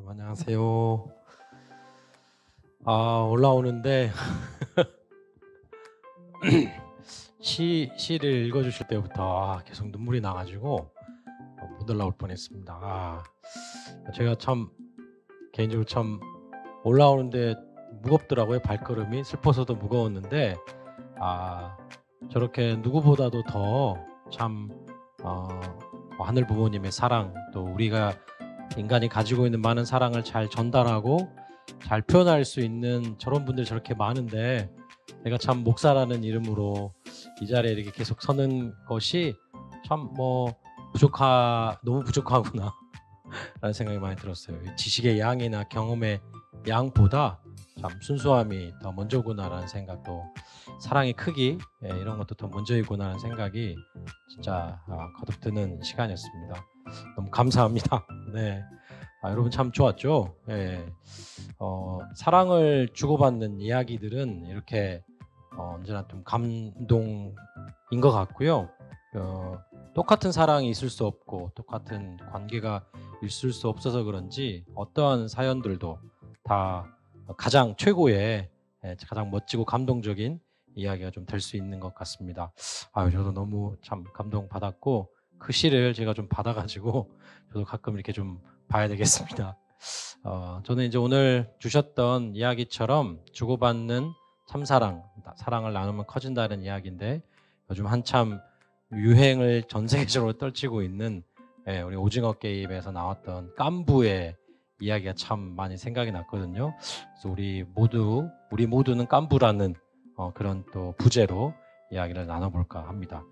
여러분 안녕하세요. 올라오는데 시를 읽어주실 때부터 계속 눈물이 나가지고 못 올라올 뻔했습니다. 제가 참 개인적으로 참 올라오는데 무겁더라고요. 발걸음이 슬퍼서도 무거웠는데 저렇게 누구보다도 더 참 하늘 부모님의 사랑, 또 우리가 인간이 가지고 있는 많은 사랑을 잘 전달하고 잘 표현할 수 있는 저런 분들이 저렇게 많은데, 내가 참 목사라는 이름으로 이 자리에 이렇게 계속 서는 것이 참 너무 부족하구나 라는 생각이 많이 들었어요. 지식의 양이나 경험의 양보다 참 순수함이 더 먼저구나라는 생각도, 사랑의 크기, 이런 것도 더 먼저이구나라는 생각이 진짜 거듭 드는 시간이었습니다. 너무 감사합니다. 네. 여러분 참 좋았죠? 예. 사랑을 주고받는 이야기들은 이렇게 언제나 좀 감동인 것 같고요. 똑같은 사랑이 있을 수 없고 똑같은 관계가 있을 수 없어서 그런지 어떠한 사연들도 다 가장 최고의, 가장 멋지고 감동적인 이야기가 좀 될 수 있는 것 같습니다. 저도 너무 참 감동받았고, 그 시를 제가 좀 받아가지고 저도 가끔 이렇게 좀 봐야 되겠습니다. 저는 이제 오늘 주셨던 이야기처럼 주고받는 참사랑, 사랑을 나누면 커진다는 이야기인데, 요즘 한참 유행을 전 세계적으로 떨치고 있는 우리 오징어 게임에서 나왔던 깐부의 이야기가 참 많이 생각이 났거든요. 그래서 우리 모두는 깐부라는 그런 또 부제로 이야기를 나눠볼까 합니다.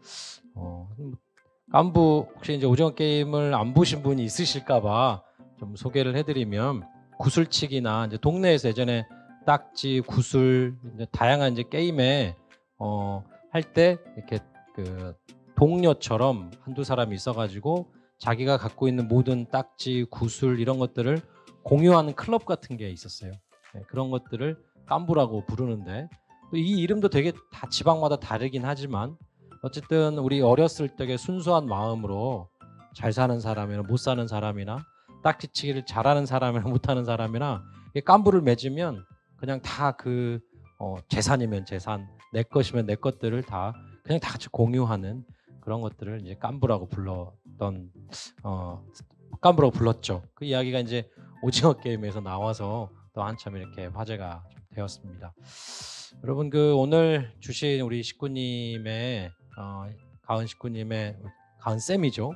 깐부, 혹시 이제 오징어 게임을 안 보신 분이 있으실까봐 좀 소개를 해드리면, 구슬치기나 이제 동네에서 예전에 딱지, 구슬, 이제 다양한 이제 게임에 할 때 이렇게 그 동료처럼 한두 사람이 있어가지고 자기가 갖고 있는 모든 딱지, 구슬 이런 것들을 공유하는 클럽 같은 게 있었어요. 그런 것들을 깐부라고 부르는데, 또 이 이름도 되게 다 지방마다 다르긴 하지만, 어쨌든 우리 어렸을 적에 순수한 마음으로 잘 사는 사람이나 못 사는 사람이나 딱지치기를 잘하는 사람이나 못하는 사람이나 깐부를 맺으면 그냥 다 재산이면 재산, 내 것이면 내 것들을 다 그냥 다 같이 공유하는 그런 것들을 이제 깐부라고 불렀죠. 그 이야기가 이제 오징어 게임에서 나와서 또 한참 이렇게 화제가 좀 되었습니다. 여러분, 오늘 주신 우리 식구님의 가은 식구님의 가은 쌤이죠.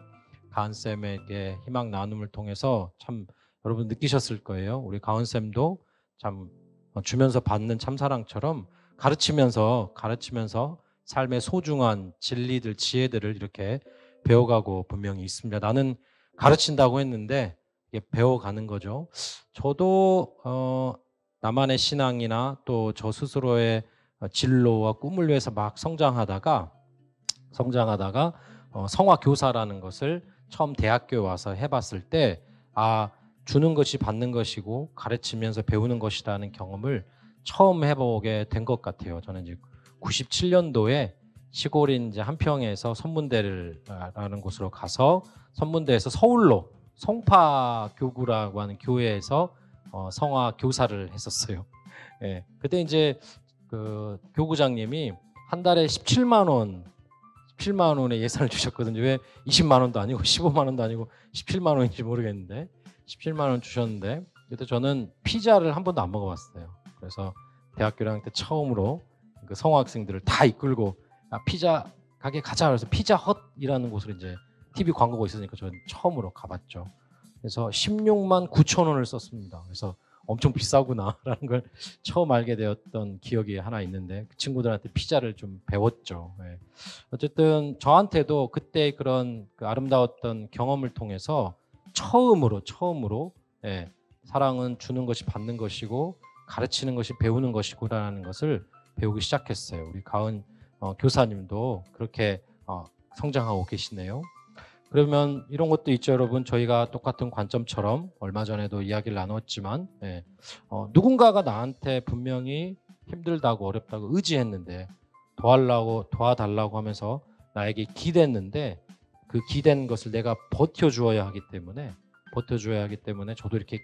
가은 쌤의 희망 나눔을 통해서 참 여러분 느끼셨을 거예요. 우리 가은 쌤도 참 주면서 받는 참사랑처럼 가르치면서 삶의 소중한 진리들, 지혜들을 이렇게 배워가고 분명히 있습니다. 나는 가르친다고 했는데 이게 배워가는 거죠. 저도 나만의 신앙이나 또 저 스스로의 진로와 꿈을 위해서 막 성장하다가 성화 교사라는 것을 처음 대학교에 와서 해봤을 때, 주는 것이 받는 것이고 가르치면서 배우는 것이라는 경험을 처음 해보게 된 것 같아요. 저는 이제 97년도에 시골인 이제 한평에서 선문대라는 곳으로 가서, 선문대에서 서울로 성파교구라고 하는 교회에서 성화 교사를 했었어요. 그때 이제 그 교구장님이 한 달에 17만 원의 예산을 주셨거든요. 왜 20만 원도 아니고 15만 원도 아니고 17만 원인지 모르겠는데 17만 원 주셨는데, 그때 저는 피자를 한 번도 안 먹어봤어요. 그래서 대학교 1학년 때 처음으로 그 성화학생들을 다 이끌고 피자 가게 가자 그래서 피자헛이라는 곳으로 이제 TV 광고가 있었으니까 저는 처음으로 가봤죠. 그래서 16만 9천 원을 썼습니다. 그래서 엄청 비싸구나라는 걸 처음 알게 되었던 기억이 하나 있는데, 그 친구들한테 피자를 좀 배웠죠. 어쨌든 저한테도 그때 그런 그 아름다웠던 경험을 통해서 처음으로 사랑은 주는 것이 받는 것이고 가르치는 것이 배우는 것이구라는 것을 배우기 시작했어요. 우리 가은 교사님도 그렇게 성장하고 계시네요. 그러면 이런 것도 있죠, 여러분. 저희가 똑같은 관점처럼 얼마 전에도 이야기를 나눴지만, 누군가가 나한테 분명히 힘들다고 어렵다고 의지했는데 도와달라고 하면서 나에게 기댔는데, 그 기댄 것을 내가 버텨주어야 하기 때문에 저도 이렇게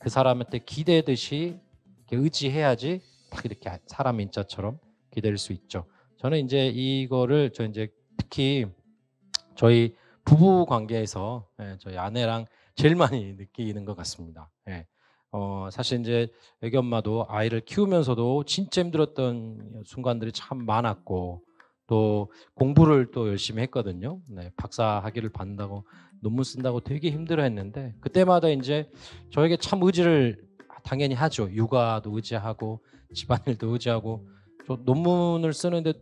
그 사람한테 기대듯이 이렇게 의지해야지 딱 이렇게 사람 인자처럼 기댈 수 있죠. 저는 이제 이거를 저 이제 특히 저희 부부 관계에서 저희 아내랑 제일 많이 느끼는 것 같습니다. 예. 사실 이제 애기 엄마도 아이를 키우면서도 진짜 힘들었던 순간들이 참 많았고 또 공부를 또 열심히 했거든요. 네, 박사 학위를 받는다고 논문 쓴다고 되게 힘들어했는데 그때마다 이제 저에게 참 의지를 당연히 하죠. 육아도 의지하고 집안일도 의지하고 저 논문을 쓰는데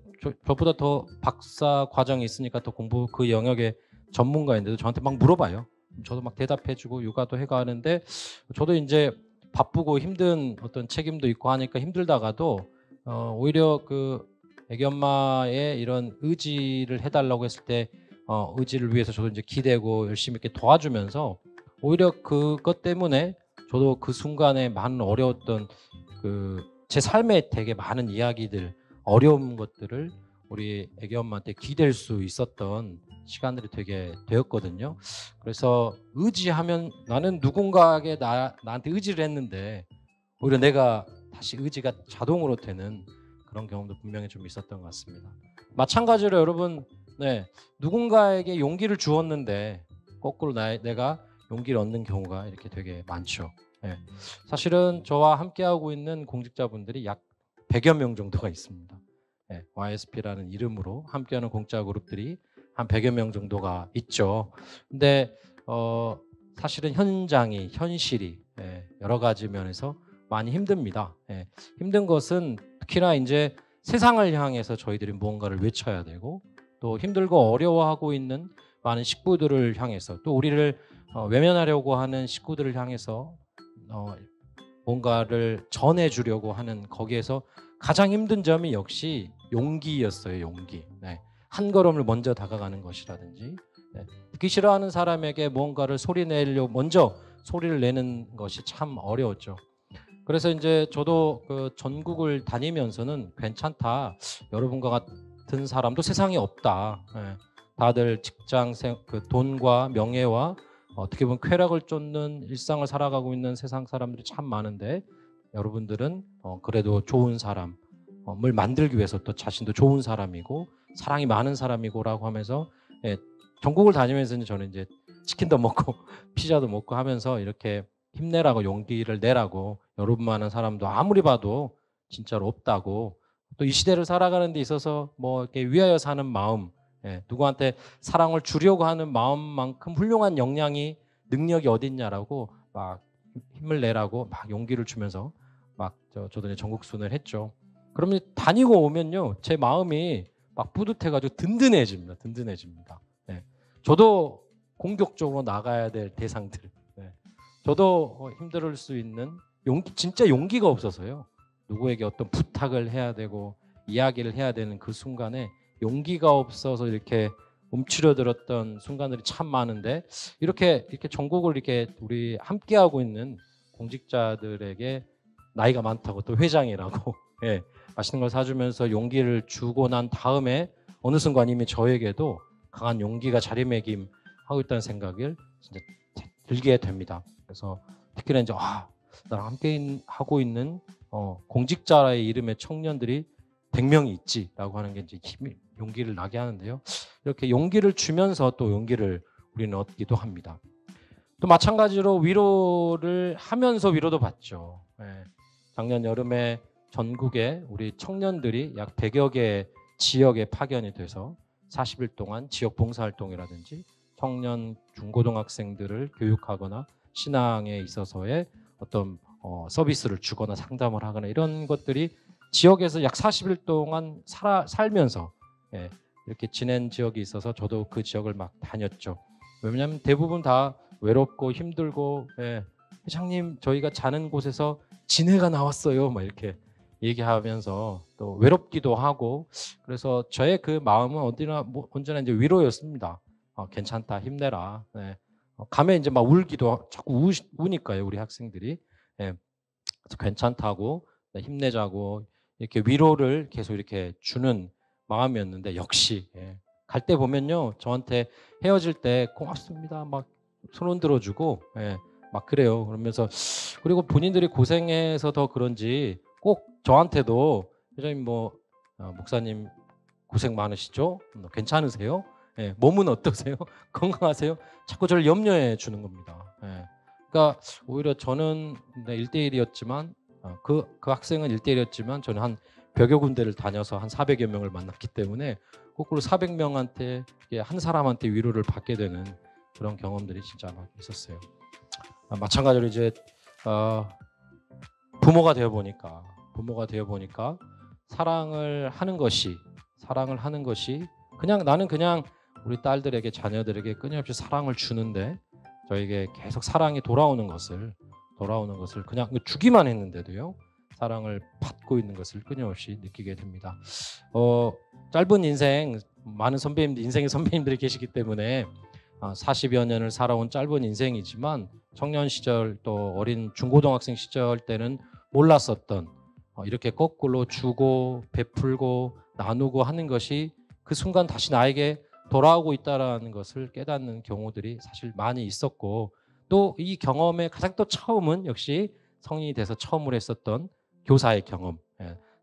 저보다 더 박사 과정이 있으니까 더 공부 그 영역의 전문가인데도 저한테 막 물어봐요. 저도 막 대답해주고 육아도 해가 하는데 저도 이제 바쁘고 힘든 어떤 책임도 있고 하니까 힘들다가도 오히려 그 애기 엄마의 이런 의지를 해달라고 했을 때 의지를 위해서 저도 이제 기대고 열심히 이렇게 도와주면서 오히려 그것 때문에 저도 그 순간에 많은 어려웠던 그 제 삶에 되게 많은 이야기들 어려운 것들을 우리 애기 엄마한테 기댈 수 있었던 시간들이 되게 되었거든요. 그래서 의지하면 나는 누군가에게 나한테 의지를 했는데 오히려 내가 다시 의지가 자동으로 되는 그런 경험도 분명히 좀 있었던 것 같습니다. 마찬가지로 여러분, 네, 누군가에게 용기를 주었는데 거꾸로 내가 용기를 얻는 경우가 이렇게 되게 많죠. 네. 사실은 저와 함께하고 있는 공직자분들이 약 100여 명 정도가 있습니다. 네, YSP라는 이름으로 함께하는 공직자 그룹들이 한 100여 명 정도가 있죠. 근데 사실은 현실이 여러 가지 면에서 많이 힘듭니다. 힘든 것은 특히나 이제 세상을 향해서 저희들이 무언가를 외쳐야 되고 또 힘들고 어려워하고 있는 많은 식구들을 향해서 또 우리를 외면하려고 하는 식구들을 향해서 뭔가를 전해주려고 하는 거기에서 가장 힘든 점이 역시 용기였어요. 용기. 네. 한 걸음을 먼저 다가가는 것이라든지 듣기 싫어하는 사람에게 무언가를 소리내려고 먼저 소리를 내는 것이 참 어려웠죠. 그래서 이제 저도 그 전국을 다니면서는 괜찮다. 여러분과 같은 사람도 세상에 없다. 다들 그 돈과 명예와 어떻게 보면 쾌락을 쫓는 일상을 살아가고 있는 세상 사람들이 참 많은데 여러분들은 그래도 좋은 사람을 만들기 위해서 또 자신도 좋은 사람이고 사랑이 많은 사람이고라고 하면서 전국을 다니면서 저는 이제 치킨도 먹고 피자도 먹고 하면서 이렇게 힘내라고 용기를 내라고 여러분만한 사람도 아무리 봐도 진짜로 없다고 또 이 시대를 살아가는 데 있어서 뭐 이렇게 위하여 사는 마음 누구한테 사랑을 주려고 하는 마음만큼 훌륭한 역량이 능력이 어딨냐라고 막 힘을 내라고 막 용기를 주면서 막 저도 이제 전국 순회를 했죠. 그러면 다니고 오면요 제 마음이 막 뿌듯해가지고 든든해집니다. 저도 공격적으로 나가야 될 대상들 저도 힘들 수 있는 진짜 용기가 없어서요. 누구에게 어떤 부탁을 해야 되고 이야기를 해야 되는 그 순간에 용기가 없어서 이렇게 움츠려들었던 순간들이 참 많은데 이렇게 전국을 이렇게 우리 함께하고 있는 공직자들에게 나이가 많다고 또 회장이라고 맛있는 걸 사주면서 용기를 주고 난 다음에 어느 순간 이미 저에게도 강한 용기가 자리매김하고 있다는 생각을 진짜 들게 됩니다. 그래서 특히나 이제 나랑 함께 하고 있는 공직자의 이름의 청년들이 100명이 있지라고 하는 게 이제 용기를 나게 하는데요. 이렇게 용기를 주면서 또 용기를 우리는 얻기도 합니다. 또 마찬가지로 위로를 하면서 위로도 받죠. 작년 여름에 전국에 우리 청년들이 약 100여 개 지역에 파견이 돼서 40일 동안 지역 봉사활동이라든지 청년 중고등학생들을 교육하거나 신앙에 있어서의 어떤 서비스를 주거나 상담을 하거나 이런 것들이 지역에서 약 40일 동안 살면서 이렇게 지낸 지역이 있어서 저도 그 지역을 막 다녔죠. 왜냐하면 대부분 다 외롭고 힘들고 회장님 저희가 자는 곳에서 진해가 나왔어요 막 이렇게 얘기하면서 또 외롭기도 하고 그래서 저의 그 마음은 언제나 이제 위로였습니다. 괜찮다 힘내라. 가면 이제 막 울기도 자꾸 우니까요 우리 학생들이 괜찮다고 힘내자고 이렇게 위로를 계속 이렇게 주는 마음이었는데 역시 갈 때 보면요 저한테 헤어질 때 고맙습니다 막 손 흔들어주고 막 그래요. 그러면서 그리고 본인들이 고생해서 더 그런지 꼭 저한테도 회장님 뭐 목사님 고생 많으시죠? 괜찮으세요? 예, 몸은 어떠세요? 건강하세요? 자꾸 저를 염려해 주는 겁니다. 예. 그러니까 오히려 저는 1대1이었지만 그 학생은 1대1이었지만 저는 한 100여 군데를 다녀서 한 400여 명을 만났기 때문에 거꾸로 400명한테 한 사람한테 위로를 받게 되는 그런 경험들이 진짜 막 있었어요. 마찬가지로 이제 부모가 되어 보니까 사랑을 하는 것이 그냥 나는 그냥 우리 딸들에게 자녀들에게 끊임없이 사랑을 주는데 저에게 계속 사랑이 돌아오는 것을 그냥 주기만 했는데도요 사랑을 받고 있는 것을 끊임없이 느끼게 됩니다. 짧은 인생 많은 인생의 선배님들이 계시기 때문에 40여 년을 살아온 짧은 인생이지만 청년 시절 또 어린 중고등학생 시절 때는 몰랐었던 이렇게 거꾸로 주고 베풀고 나누고 하는 것이 그 순간 다시 나에게 돌아오고 있다라는 것을 깨닫는 경우들이 사실 많이 있었고 또 이 경험의 가장 또 처음은 역시 성인이 돼서 처음으로 했었던 교사의 경험,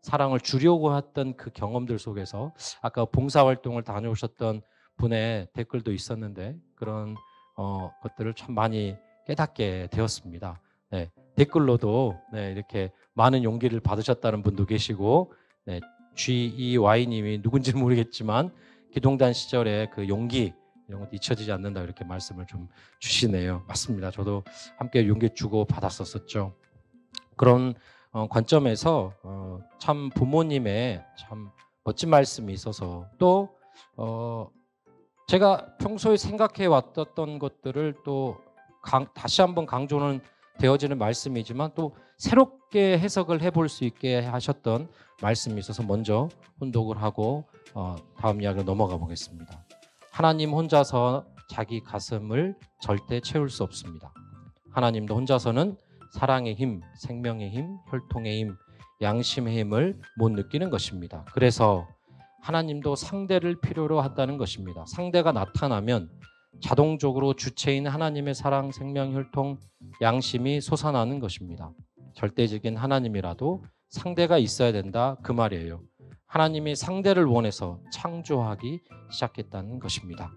사랑을 주려고 했던 그 경험들 속에서 아까 봉사활동을 다녀오셨던 분의 댓글도 있었는데 그런 것들을 참 많이 깨닫게 되었습니다. 네, 댓글로도 이렇게 많은 용기를 받으셨다는 분도 계시고 GEY님이 누군지는 모르겠지만 기동단 시절의 그 용기 이런 것도 잊혀지지 않는다 이렇게 말씀을 좀 주시네요. 맞습니다. 저도 함께 용기 주고 받았었죠. 그런 관점에서 참 부모님의 참 멋진 말씀이 있어서 또 제가 평소에 생각해 왔던 것들을 또 다시 한번 강조는 되어지는 말씀이지만 또 새롭게 해석을 해볼 수 있게 하셨던 말씀이 있어서 먼저 혼독을 하고 다음 이야기로 넘어가 보겠습니다. 하나님 혼자서 자기 가슴을 절대 채울 수 없습니다. 하나님도 혼자서는 사랑의 힘, 생명의 힘, 혈통의 힘, 양심의 힘을 못 느끼는 것입니다. 그래서 하나님도 상대를 필요로 한다는 것입니다. 상대가 나타나면 자동적으로 주체인 하나님의 사랑, 생명, 혈통, 양심이 솟아나는 것입니다. 절대적인 하나님이라도 상대가 있어야 된다 그 말이에요. 하나님이 상대를 원해서 창조하기 시작했다는 것입니다.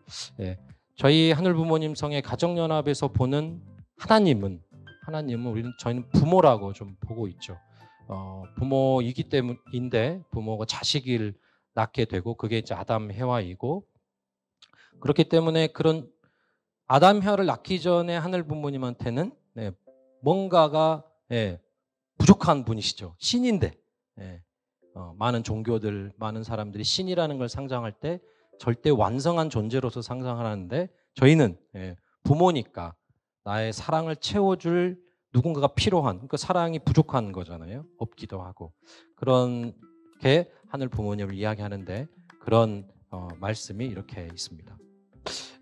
저희 하늘부모님 성의 가정연합에서 보는 하나님은 저희는 부모라고 좀 보고 있죠. 부모이기 때문인데 부모가 자식을 낳게 되고 그게 이제 아담 해와이고 그렇기 때문에 그런 아담 해와를 낳기 전에 하늘 부모님한테는 뭔가가 부족한 분이시죠. 신인데 많은 종교들 많은 사람들이 신이라는 걸 상상할 때 절대 완성한 존재로서 상상하는데 저희는 부모니까 나의 사랑을 채워줄 누군가가 필요한 그러니까 사랑이 부족한 거잖아요. 없기도 하고 그런 게 하늘 부모님을 이야기하는데 그런 말씀이 이렇게 있습니다.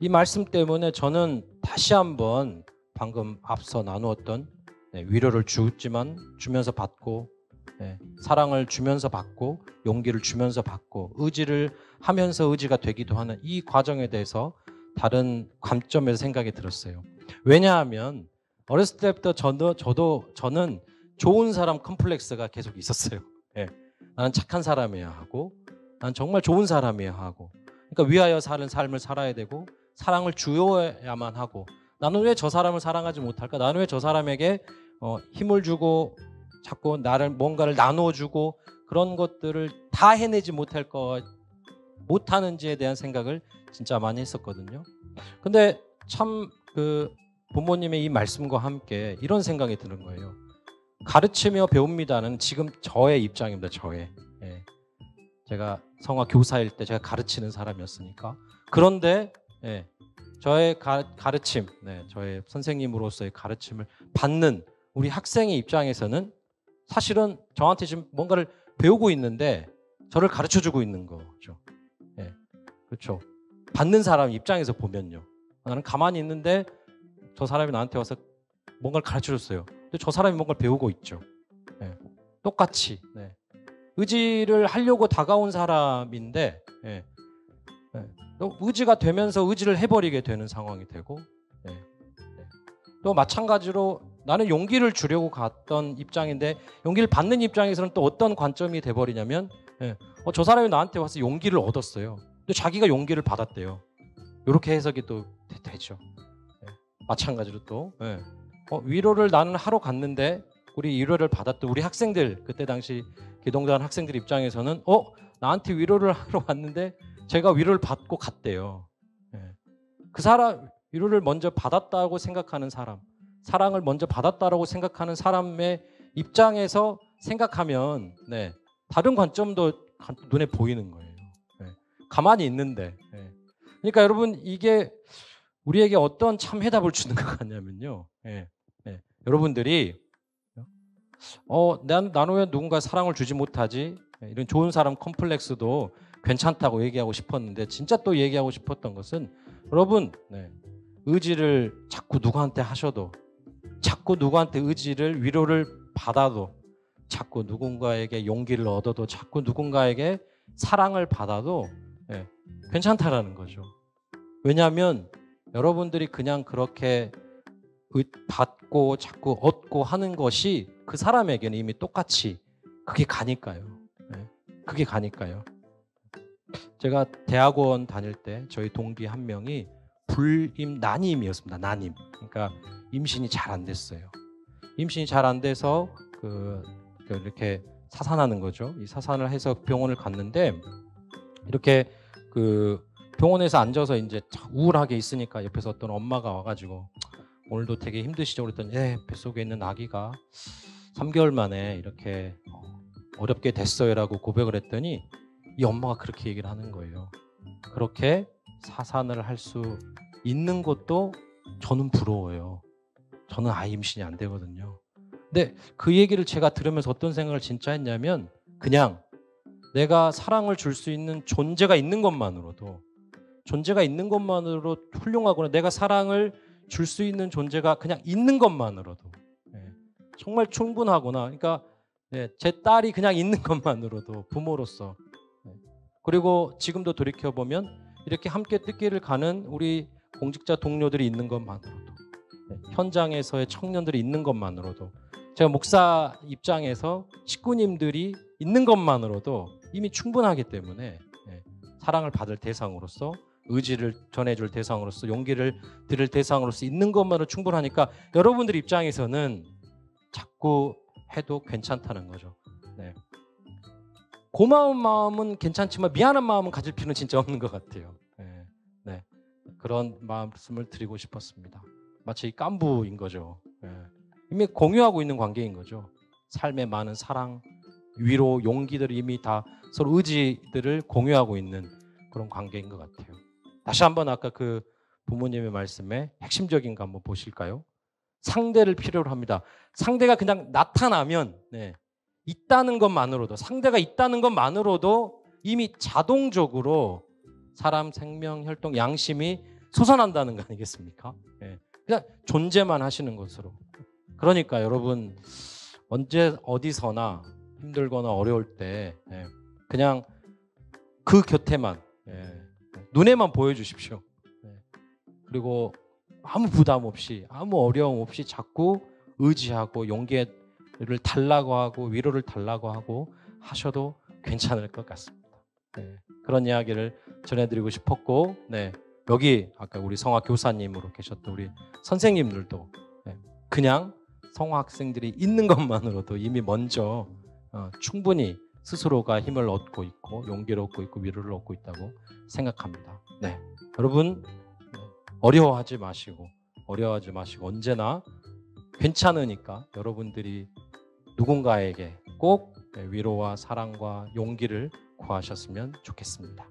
이 말씀 때문에 저는 다시 한번 방금 앞서 나누었던 위로를 주지만 주면서 받고 사랑을 주면서 받고 용기를 주면서 받고 의지를 하면서 의지가 되기도 하는 이 과정에 대해서 다른 관점에서 생각이 들었어요. 왜냐하면 어렸을 때부터 저는 좋은 사람 컴플렉스가 계속 있었어요. 나는 착한 사람이어야 하고 나는 정말 좋은 사람이어야 하고 그러니까 위하여 사는 삶을 살아야 되고 사랑을 주어야만 하고 나는 왜 저 사람을 사랑하지 못할까? 나는 왜 저 사람에게 힘을 주고 자꾸 나를 뭔가를 나눠주고 그런 것들을 다 해내지 못하는지에 대한 생각을 진짜 많이 했었거든요. 근데 참 그 부모님의 이 말씀과 함께 이런 생각이 드는 거예요. 가르치며 배웁니다는 지금 저의 입장입니다. 제가 성화 교사일 때 제가 가르치는 사람이었으니까. 그런데 저의 가르침, 저의 선생님으로서의 가르침을 받는 우리 학생의 입장에서는 사실은 저한테 지금 뭔가를 배우고 있는데 저를 가르쳐주고 있는 거죠. 그렇죠. 받는 사람 입장에서 보면요. 나는 가만히 있는데 저 사람이 나한테 와서 뭔가를 가르쳐줬어요. 근데 저 사람이 뭔가를 배우고 있죠. 똑같이 의지를 하려고 다가온 사람인데 또 의지가 되면서 의지를 해버리게 되는 상황이 되고 또 마찬가지로 나는 용기를 주려고 갔던 입장인데 용기를 받는 입장에서는 또 어떤 관점이 돼버리냐면 저 사람이 나한테 와서 용기를 얻었어요. 근데 자기가 용기를 받았대요. 이렇게 해석이 또 되죠. 마찬가지로 또 위로를 나는 하러 갔는데 우리 위로를 받았던 우리 학생들 그때 당시 기동단 학생들 입장에서는 나한테 위로를 하러 왔는데 제가 위로를 받고 갔대요. 그 사람 위로를 먼저 받았다고 생각하는 사람, 사랑을 먼저 받았다라고 생각하는 사람의 입장에서 생각하면 다른 관점도 눈에 보이는 거예요. 가만히 있는데. 그러니까 여러분 이게 우리에게 어떤 참 해답을 주는 것 같냐면요. 여러분들이 나는 왜 누군가 사랑을 주지 못하지? 이런 좋은 사람 컴플렉스도 괜찮다고 얘기하고 싶었는데 진짜 또 얘기하고 싶었던 것은 여러분 의지를 자꾸 누구한테 하셔도 자꾸 누구한테 의지를 위로를 받아도 자꾸 누군가에게 용기를 얻어도 자꾸 누군가에게 사랑을 받아도 괜찮다라는 거죠. 왜냐하면 여러분들이 그냥 그렇게 받고 자꾸 얻고 하는 것이 그 사람에게는 이미 똑같이 그게 가니까요. 그게 가니까요. 제가 대학원 다닐 때 저희 동기 한 명이 난임이었습니다. 난임. 그러니까 임신이 잘 안 됐어요. 임신이 잘 안 돼서 이렇게 사산하는 거죠. 이 사산을 해서 병원을 갔는데 이렇게 병원에서 앉아서 이제 우울하게 있으니까 옆에서 어떤 엄마가 와가지고 오늘도 되게 힘드시죠? 그랬더니 뱃속에 있는 아기가 3개월 만에 이렇게 어렵게 됐어요라고 고백을 했더니 이 엄마가 그렇게 얘기를 하는 거예요. 그렇게 사산을 할 수 있는 것도 저는 부러워요. 저는 아예 임신이 안 되거든요. 근데 그 얘기를 제가 들으면서 어떤 생각을 진짜 했냐면 그냥 내가 사랑을 줄 수 있는 존재가 있는 것만으로도 훌륭하구나. 내가 사랑을 줄 수 있는 존재가 그냥 있는 것만으로도 정말 충분하구나. 그러니까 제 딸이 그냥 있는 것만으로도 부모로서 그리고 지금도 돌이켜보면 이렇게 함께 뜻길을 가는 우리 공직자 동료들이 있는 것만으로도 현장에서의 청년들이 있는 것만으로도 제가 목사 입장에서 식구님들이 있는 것만으로도 이미 충분하기 때문에 사랑을 받을 대상으로서 의지를 전해줄 대상으로서 용기를 드릴 대상으로서 있는 것만으로 충분하니까 여러분들 입장에서는 자꾸 해도 괜찮다는 거죠. 고마운 마음은 괜찮지만 미안한 마음은 가질 필요는 진짜 없는 것 같아요. 그런 말씀을 드리고 싶었습니다. 마치 깐부인 거죠. 이미 공유하고 있는 관계인 거죠. 삶의 많은 사랑, 위로, 용기들이 이미 다 서로 의지들을 공유하고 있는 그런 관계인 것 같아요. 다시 한번 아까 그 부모님의 말씀에 핵심적인 거 한번 보실까요? 상대를 필요로 합니다. 상대가 그냥 나타나면 있다는 것만으로도 상대가 있다는 것만으로도 이미 자동적으로 사람 생명, 혈통, 양심이 솟아난다는 거 아니겠습니까? 그냥 존재만 하시는 것으로. 그러니까 여러분 언제 어디서나 힘들거나 어려울 때 그냥 그 곁에만 눈에만 보여주십시오. 그리고 아무 부담 없이 아무 어려움 없이 자꾸 의지하고 용기를 달라고 하고 위로를 달라고 하고 하셔도 괜찮을 것 같습니다. 그런 이야기를 전해드리고 싶었고 여기 아까 우리 성화 교사님으로 계셨던 우리 선생님들도 그냥 성화 학생들이 있는 것만으로도 이미 먼저 충분히 스스로가 힘을 얻고 있고 용기를 얻고 있고 위로를 얻고 있다고 생각합니다. 여러분 어려워하지 마시고 언제나 괜찮으니까 여러분들이 누군가에게 꼭 위로와 사랑과 용기를 구하셨으면 좋겠습니다.